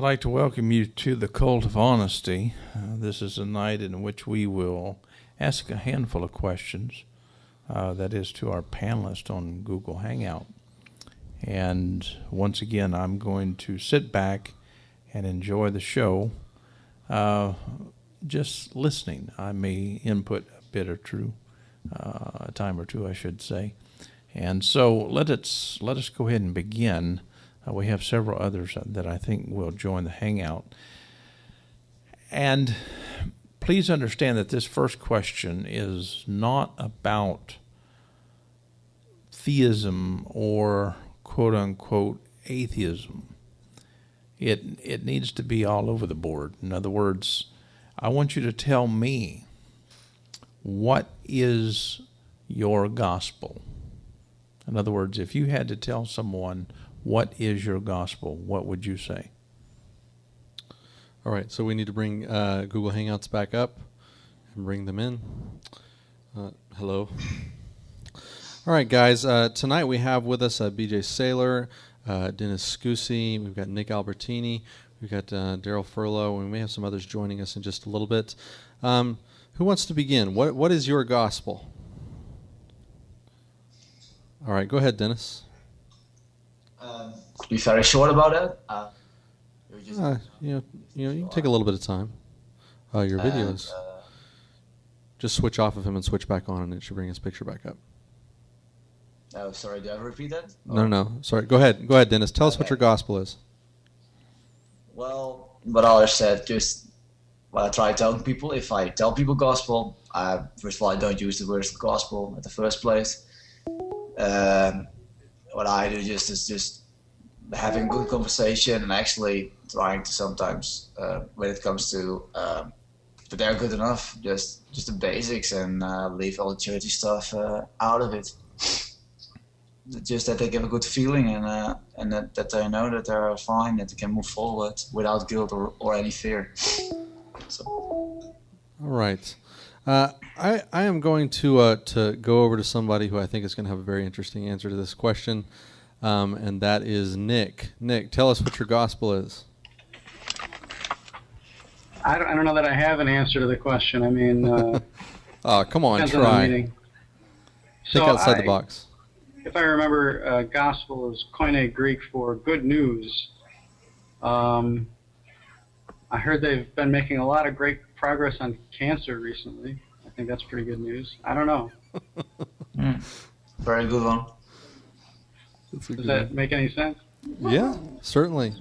I'd like to welcome you to the Cult of Honesty. This is a night in which we will ask a handful of questions, that is to our panelists on Google Hangout. And once again, I'm going to sit back and enjoy the show, just listening. I may input a bit or two, a time or two, I should say. And so let us go ahead and begin. We have several others that I think will join the Hangout. And please understand that this first question is not about theism or quote-unquote atheism. It needs to be all over the board. In other words, I want you to tell me, what is your gospel? In other words, if you had to tell someone, what is your gospel, what would you say? All right, so we need to bring Google Hangouts back up and bring them in. Hello. All right, guys, tonight we have with us BJ Saylor, Dennis Scusi, we've got Nick Albertini, we've got Daryl Furlow, and we may have some others joining us in just a little bit. Who wants to begin? What is your gospel? All right, go ahead, Dennis. Be very short about it. You can take a little bit of time. Your videos. Just switch off of him and switch back on, and it should bring his picture back up. Oh, sorry. Do I repeat that? No. Sorry. Go ahead, Dennis. Tell us what your gospel is. Well, what I said, just what I try telling people. If I tell people gospel, first of all, I don't use the word gospel at the first place. What I do is just having good conversation and actually trying to sometimes, when it comes to that they're good enough, just the basics, and leave all the churchy stuff out of it. Just that they give a good feeling, and that they know that they're fine, that they can move forward without guilt or any fear. So. All right. I am going to go over to somebody who I think is going to have a very interesting answer to this question, and that is Nick. Nick, tell us what your gospel is. I don't know that I have an answer to the question. I mean, come on, try. Think outside the box. If I remember, gospel is Koine Greek for good news. I heard they've been making a lot of great progress on cancer recently. I think that's pretty good news. I don't know. Very good one. Does that make any sense? Yeah, certainly.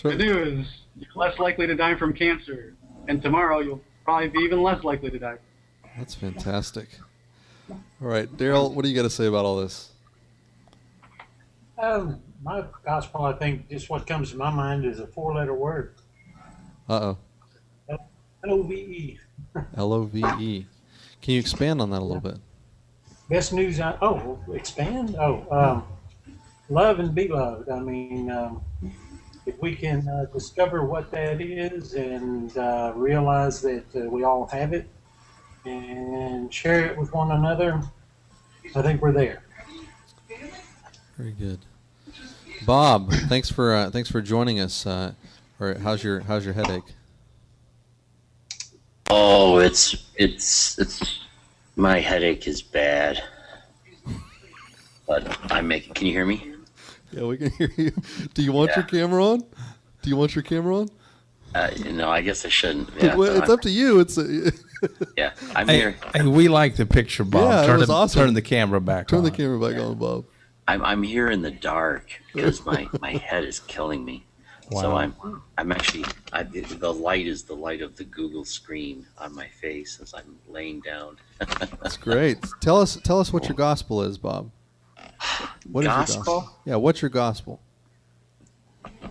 Good news. You're less likely to die from cancer. And tomorrow you'll probably be even less likely to die. That's fantastic. All right, Daryl, what do you got to say about all this? My gospel, I think, just what comes to my mind is a four-letter word. Uh-oh. L-O-V-E. L-O-V-E. Can you expand on that a little bit? Best news expand? Love and be loved. I mean, if we can discover what that is and realize that we all have it and share it with one another, I think we're there. Very good. Bob, thanks for joining us. Or how's your headache? Oh, it's my headache is bad. But can you hear me? Yeah, we can hear you. Do you want your camera on? No, I guess I shouldn't. Yeah, well, it's up to you. Yeah, I'm here. Hey, we like the picture, Bob. Yeah, awesome. Turn the camera back on. Turn the camera back on, Bob. I'm here in the dark because my head is killing me. Wow. So I'm actually the light is the light of the Google screen on my face as I'm laying down. That's great. Tell us what your gospel is, Bob. What gospel? Is your gospel? Yeah, what's your gospel?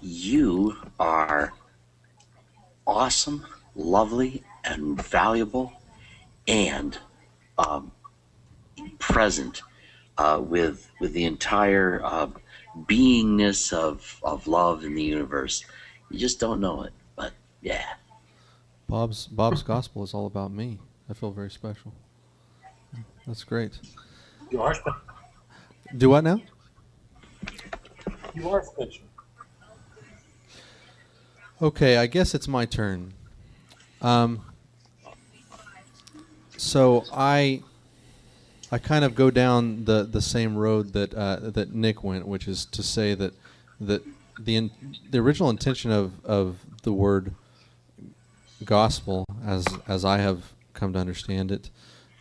You are awesome, lovely, and valuable, and present with the entire beingness of love in the universe. You just don't know it, but yeah. Bob's gospel is all about me. I feel very special. That's great. You are special. Do what now? You are special. Okay, I guess it's my turn. So I kind of go down the same road that that Nick went, which is to say that the original intention of the word gospel, as I have come to understand it,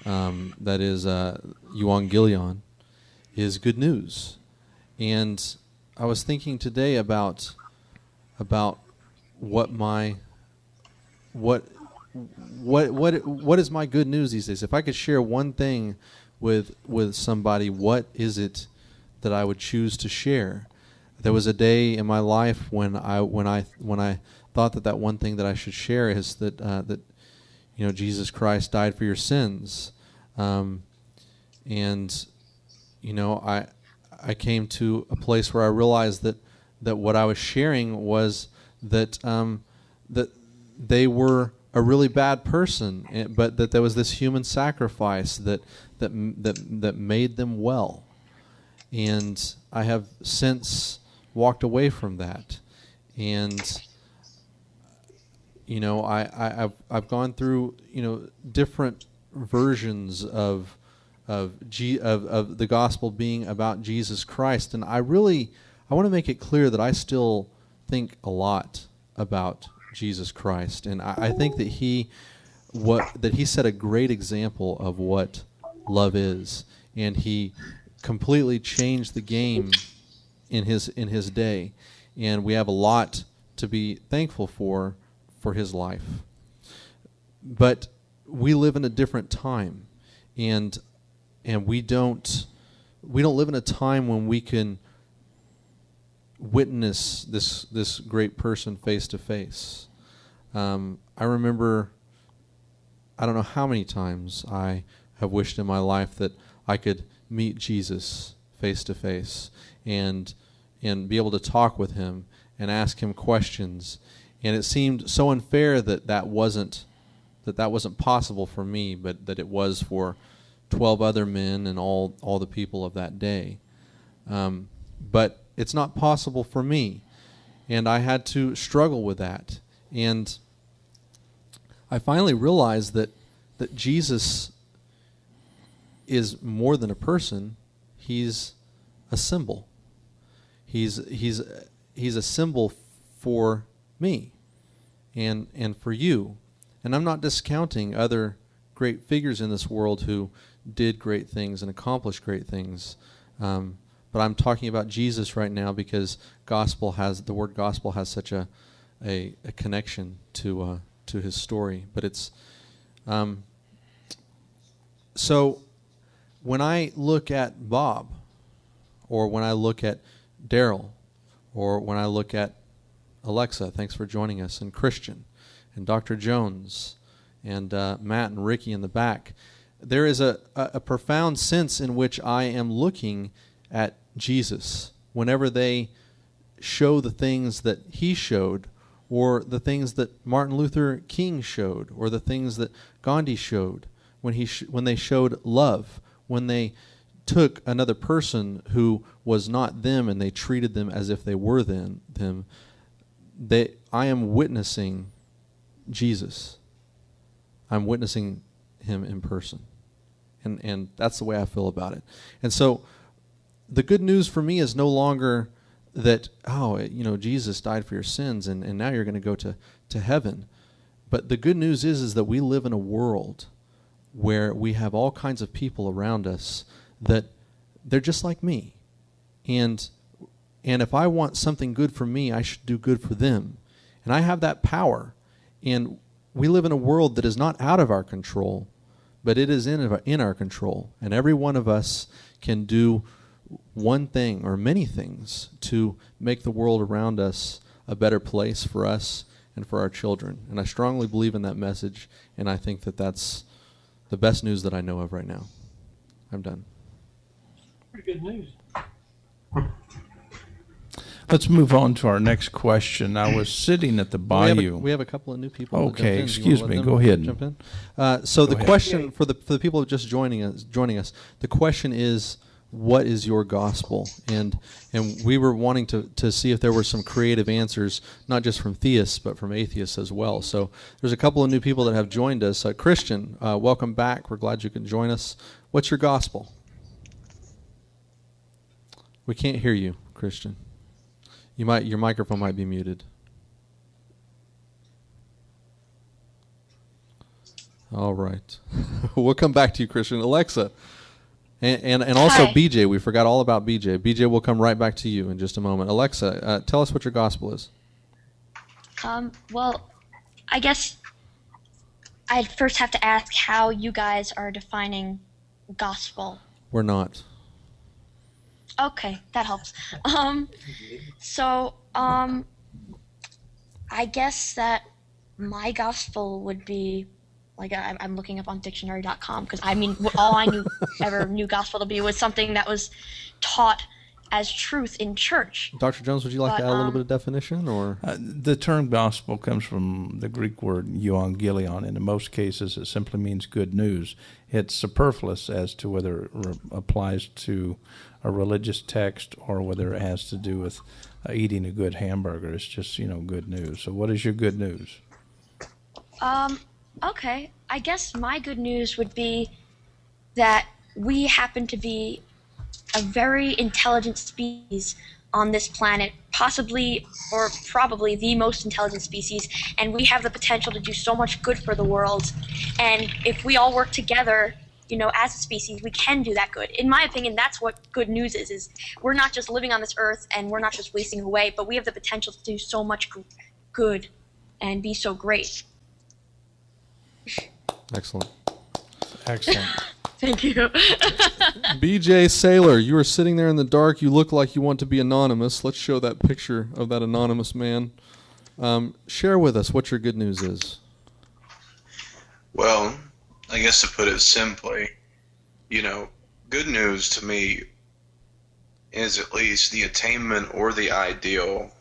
that is euangelion, is good news. And I was thinking today about what is my good news these days. If I could share one thing with somebody, what is it that I would choose to share? There was a day in my life when I thought that one thing that I should share is that Jesus Christ died for your sins, and I came to a place where I realized that what I was sharing was that that they were a really bad person, but that there was this human sacrifice that made them well. And I have since walked away from that. And I've gone through different versions of the gospel being about Jesus Christ, and I want to make it clear that I still think a lot about Jesus Christ, and I think that he set a great example of what love is, and he completely changed the game in his day, and we have a lot to be thankful for his life. But we live in a different time, and we don't live in a time when we can witness this great person face to face. I remember, I don't know how many times I have wished in my life that I could meet Jesus face to face and be able to talk with him and ask him questions. And it seemed so unfair that wasn't possible for me, but that it was for 12 other men and all the people of that day. But it's not possible for me, and I had to struggle with that. And I finally realized that Jesus is more than a person. He's a symbol. He's a symbol for me and for you. And I'm not discounting other great figures in this world who did great things and accomplished great things. But I'm talking about Jesus right now because the word gospel has such a connection to his story. But it's so when I look at Bob, or when I look at Daryl, or when I look at Alexa, thanks for joining us, and Christian, and Dr. Jones, and Matt and Ricky in the back, there is a profound sense in which I am looking at Jesus whenever they show the things that he showed, or the things that Martin Luther King showed, or the things that Gandhi showed, when they showed love, when they took another person who was not them and they treated them as if they were them. I am witnessing Jesus. I'm witnessing him in person. And that's the way I feel about it. And so the good news for me is no longer that, Jesus died for your sins and now you're going to go to heaven. But the good news is that we live in a world where we have all kinds of people around us that they're just like me. And if I want something good for me, I should do good for them. And I have that power. And we live in a world that is not out of our control, but it is in our control. And every one of us can do one thing or many things to make the world around us a better place for us and for our children. And I strongly believe in that message, and I think that that's the best news that I know of right now. I'm done. Pretty good news. Let's move on to our next question. I was sitting at the bayou. We have a couple of new people. Okay, excuse me. Go ahead. Jump in. So the question for the people just joining us, the question is, what is your gospel? And we were wanting to see if there were some creative answers, not just from theists, but from atheists as well. So there's a couple of new people that have joined us. Christian, welcome back. We're glad you can join us. What's your gospel? We can't hear you, Christian. Your microphone might be muted. All right. We'll come back to you, Christian. Alexa, and also Hi. BJ. We forgot all about BJ. BJ will come right back to you in just a moment. Alexa, tell us what your gospel is. Well, I guess I'd first have to ask how you guys are defining gospel. We're not. Okay, that helps. I guess that my gospel would be, like, I'm looking up on dictionary.com, because I mean, all I knew gospel to be was something that was taught as truth in church. Dr. Jones, would you like to add a little bit of definition, or? The term gospel comes from the Greek word euangelion, and in most cases it simply means good news. It's superfluous as to whether it applies to a religious text or whether it has to do with eating a good hamburger. It's just, good news. So what is your good news? Okay, I guess my good news would be that we happen to be a very intelligent species on this planet, possibly or probably the most intelligent species, and we have the potential to do so much good for the world. And if we all work together, as a species, we can do that good. In my opinion, that's what good news is we're not just living on this earth and we're not just wasting away, but we have the potential to do so much good and be so great. Excellent. Thank you. BJ Saylor, you are sitting there in the dark. You look like you want to be anonymous. Let's show that picture of that anonymous man. Share with us what your good news is. Well, I guess to put it simply, good news to me is at least the attainment or the ideal,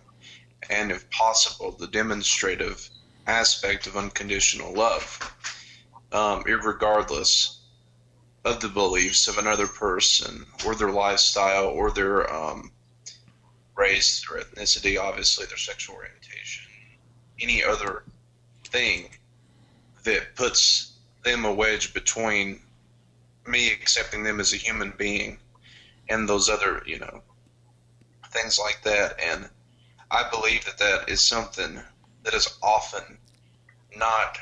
and if possible, the demonstrative aspect of unconditional love, irregardless of the beliefs of another person or their lifestyle or their race or ethnicity, obviously their sexual orientation, any other thing that puts them a wedge between me accepting them as a human being and those other, things like that. And I believe that is something that is often not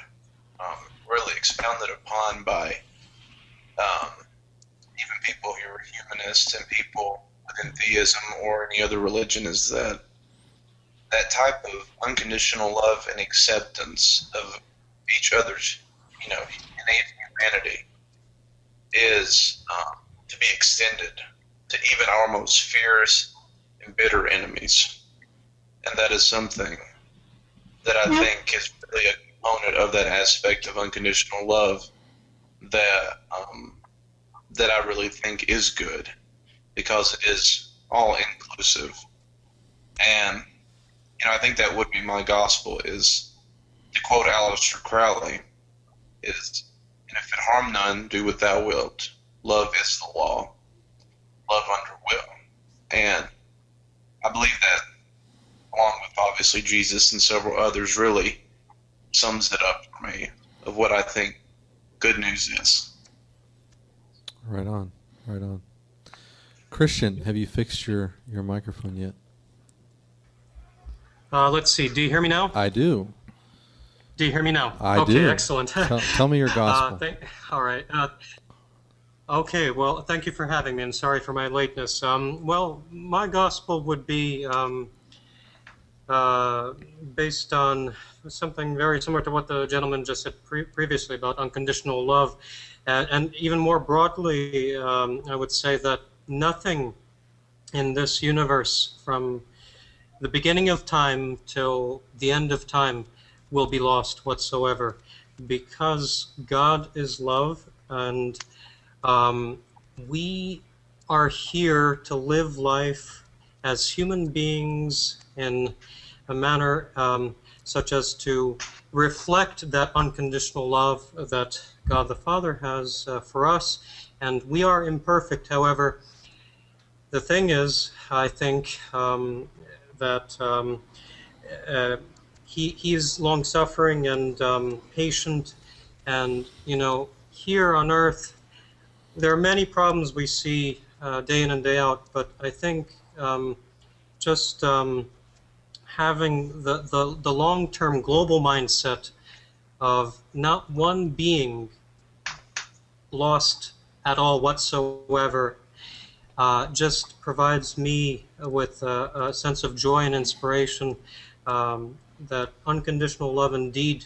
really expounded upon by even people who are humanists and people within theism or any other religion, is that type of unconditional love and acceptance of each other's, innate humanity is to be extended to even our most fierce and bitter enemies. And that is something that I think is really a component of that aspect of unconditional love that I really think is good, because it is all inclusive. And I think that would be my gospel, is to quote Aleister Crowley, is, and if it harm none, do what thou wilt. Love is the law. Love under will. And I believe that, along with obviously Jesus and several others, really sums it up for me of what I think good news is. Right on. Christian, have you fixed your microphone yet? Let's see. Do you hear me now? I do. Do you hear me now? I okay, do. Excellent. Tell me your gospel. All right. Okay, well, thank you for having me, and sorry for my lateness. Well, my gospel would be based on something very similar to what the gentleman just said previously about unconditional love. And even more broadly, I would say that nothing in this universe, from the beginning of time till the end of time, will be lost whatsoever, because God is love, and we are here to live life as human beings in a manner such as to reflect that unconditional love that God the Father has for us. And we are imperfect, however, the thing is, I think that he's long suffering and patient, and here on Earth there are many problems we see day in and day out. But I think just having the long-term global mindset of not one being lost at all whatsoever just provides me with a sense of joy and inspiration that unconditional love indeed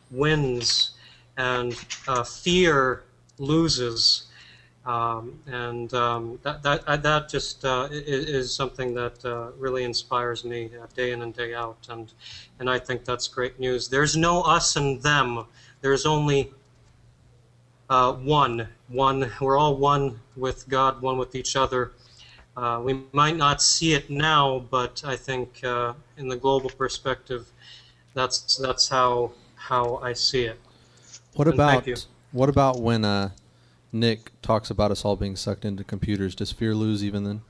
wins and fear loses. That just is something that really inspires me day in and day out, and I think that's great news. There's no us and them. There's only one. We're all one with God, one with each other. We might not see it now, but I think in the global perspective, that's how I see it. What And thank you. about when Nick talks about us all being sucked into computers? Does fear lose even then?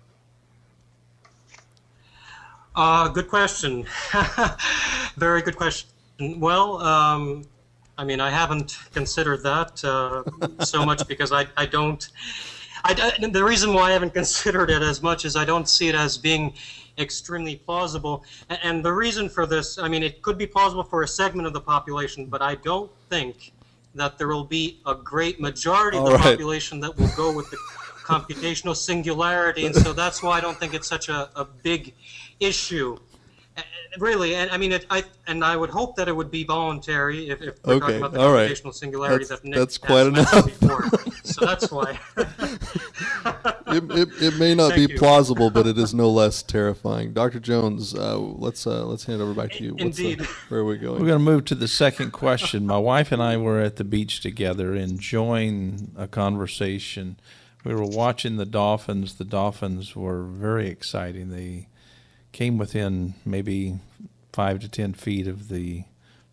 Good question. Very good question. Well, I mean, I haven't considered that so much because I don't. The reason why I haven't considered it as much is I don't see it as being extremely plausible. And the reason for this, I mean, it could be plausible for a segment of the population, but I don't think that there will be a great majority of the population that will go with the computational singularity. And so that's why I don't think it's such a big issue. Really, and I mean, I would hope that it would be voluntary if we're talking about the computational singularity that Nick that's quite enough. Before. So that's why. it may not be plausible, but it is no less terrifying. Dr. Jones, let's hand it over back to you. Indeed. Where are we going? We're going to move to the second question. My wife and I were at the beach together enjoying a conversation. We were watching the dolphins. The dolphins were very exciting. They came within maybe 5 to 10 feet of the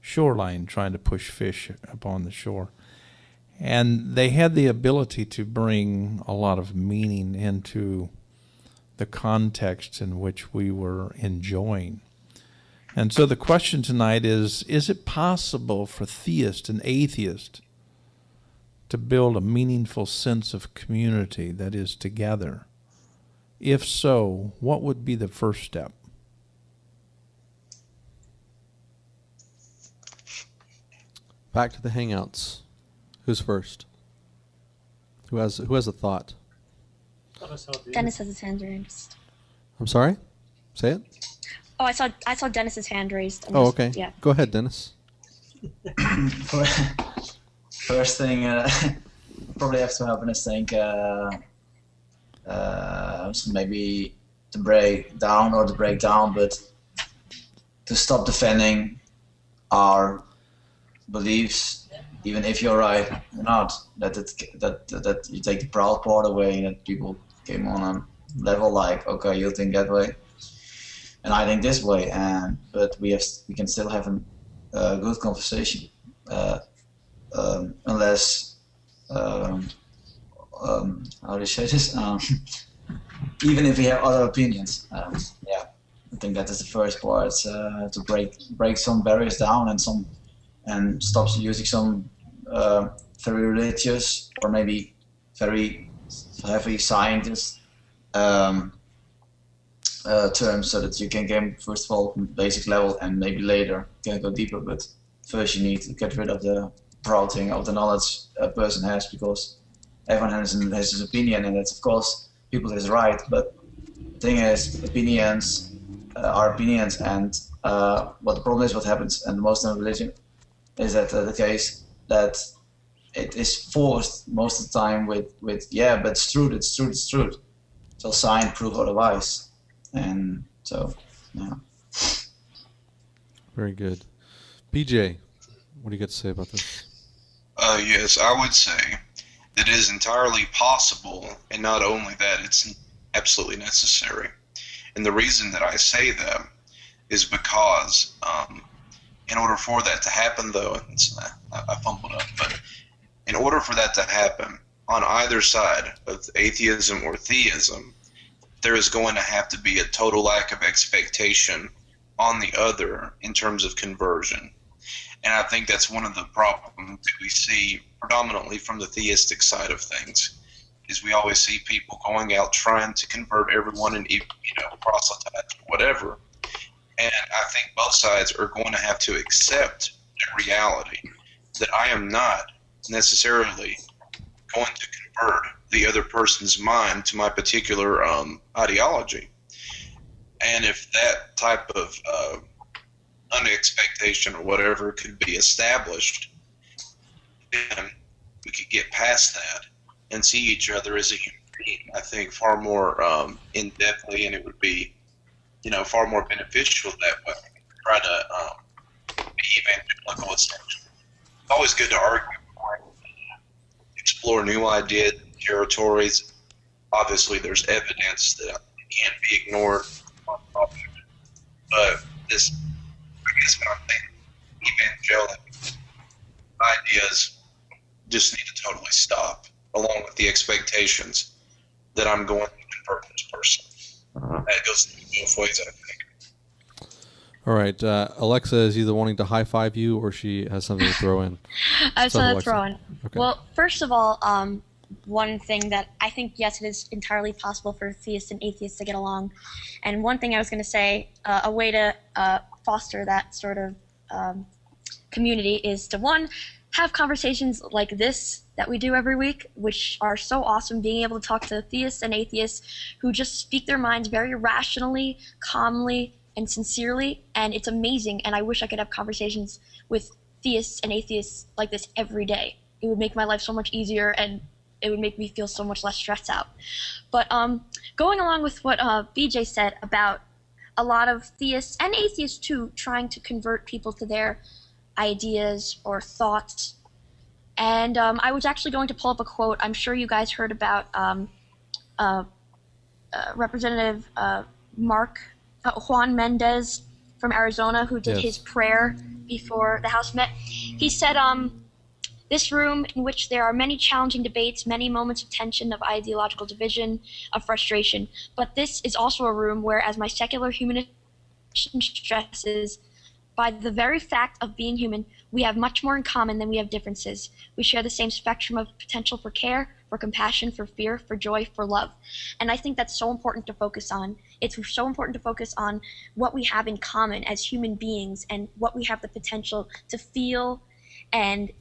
shoreline trying to push fish upon the shore. And they had the ability to bring a lot of meaning into the context in which we were enjoying. And so the question tonight is it possible for theists and atheists to build a meaningful sense of community that is together? If so, what would be the first step? Back to the Hangouts. Who's first? Who has a thought? Dennis has his hand raised. I'm sorry? Say it. Oh, I saw Dennis's hand raised. Okay. Yeah. Go ahead, Dennis. First thing, probably have to happiness think maybe to break down, but to stop defending our beliefs, even if you're right or not. That you take the proud part away, that people came on a level like, okay, you think that way, and I think this way, but we can still have a good conversation, unless how do you say this? Even if we have other opinions, yeah, I think that is the first part, to break some barriers down and stop using some very religious or maybe very heavy scientist terms, so that you can get first of all basic level and maybe later can go deeper. But first you need to get rid of the prouding of the knowledge a person has, because everyone has his opinion, and that's of course people is right. But the thing is, opinions are opinions, and what the problem is, what happens, and most in religion is that the case that it is forced most of the time with yeah, but it's truth. So sign prove otherwise, and so yeah. Very good. BJ, what do you got to say about this? Yes, I would say that it is entirely possible, and not only that, it's absolutely necessary. And the reason that I say that is because in order for that to happen, though, I fumbled up, but in order for that to happen, on either side of atheism or theism, there is going to have to be a total lack of expectation on the other in terms of conversion. And I think that's one of the problems that we see predominantly from the theistic side of things, is we always see people going out trying to convert everyone and, proselytize or whatever. And I think both sides are going to have to accept the reality that I am not necessarily going to convert the other person's mind to my particular ideology. And if that type of unexpectation or whatever could be established, then we could get past that and see each other as a human being, I think, far more in-depthly, and it would be, far more beneficial that way. Try to be evangelical, essentially. It's always good to argue, explore new ideas, territories. Obviously, there's evidence that can't be ignored. But this, I guess when I'm thinking evangelical ideas just need to totally stop, along with the expectations that I'm going to convert this person. That goes both ways, I think. All right. Alexa is either wanting to high five you or she has something to throw in. I have So, something to Alexa. throw in. Okay. Well, first of all, one thing that I think, yes, it is entirely possible for theists and atheists to get along. And one thing I was going to say, a way to foster that sort of community is to, one, have conversations like this that we do every week, which are so awesome, being able to talk to theists and atheists who just speak their minds very rationally, calmly, and sincerely, and it's amazing, and I wish I could have conversations with theists and atheists like this every day. It would make my life so much easier, and it would make me feel so much less stressed out. But going along with what BJ said about a lot of theists and atheists too trying to convert people to their ideas or thoughts, and I was actually going to pull up a quote. I'm sure you guys heard about Representative Juan Mendez from Arizona, who did Yes. his prayer before the House met. He said, this room in which there are many challenging debates, many moments of tension, of ideological division, of frustration, but this is also a room where, as my secular humanist stresses, by the very fact of being human, we have much more in common than we have differences. We share the same spectrum of potential for care, for compassion, for fear, for joy, for love. And I think that's so important to focus on. It's so important to focus on what we have in common as human beings and what we have the potential to feel and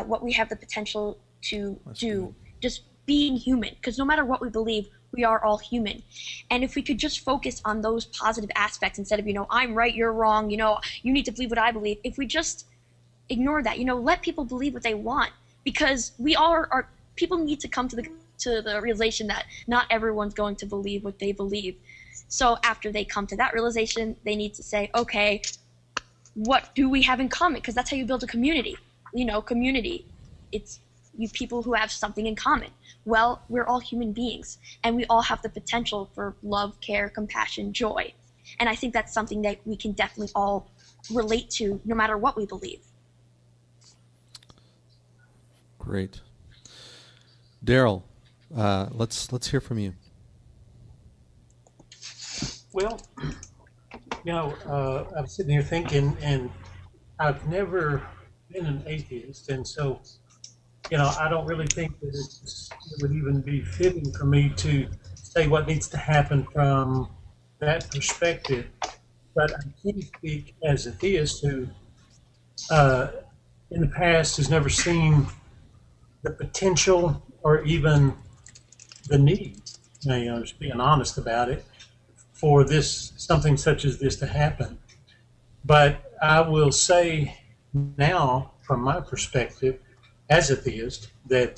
what we have the potential to do, just being human. Because no matter what we believe, we are all human. And if we could just focus on those positive aspects instead of, I'm right, you're wrong, you need to believe what I believe. If we just ignore that, let people believe what they want, because we all are people need to come to the realization that not everyone's going to believe what they believe. So after they come to that realization, they need to say, okay, what do we have in common? Because that's how you build a community. Community, it's you people who have something in common. Well, we're all human beings, and we all have the potential for love, care, compassion, joy. And I think that's something that we can definitely all relate to, no matter what we believe. Great. Daryl, let's hear from you. Well, I was sitting here thinking, and I've never been an atheist, and so, I don't really think that it would even be fitting for me to say what needs to happen from that perspective. But I can speak as a theist who, in the past, has never seen the potential or even the need, just being honest about it, for something such as this to happen. But I will say now, from my perspective, as a theist, that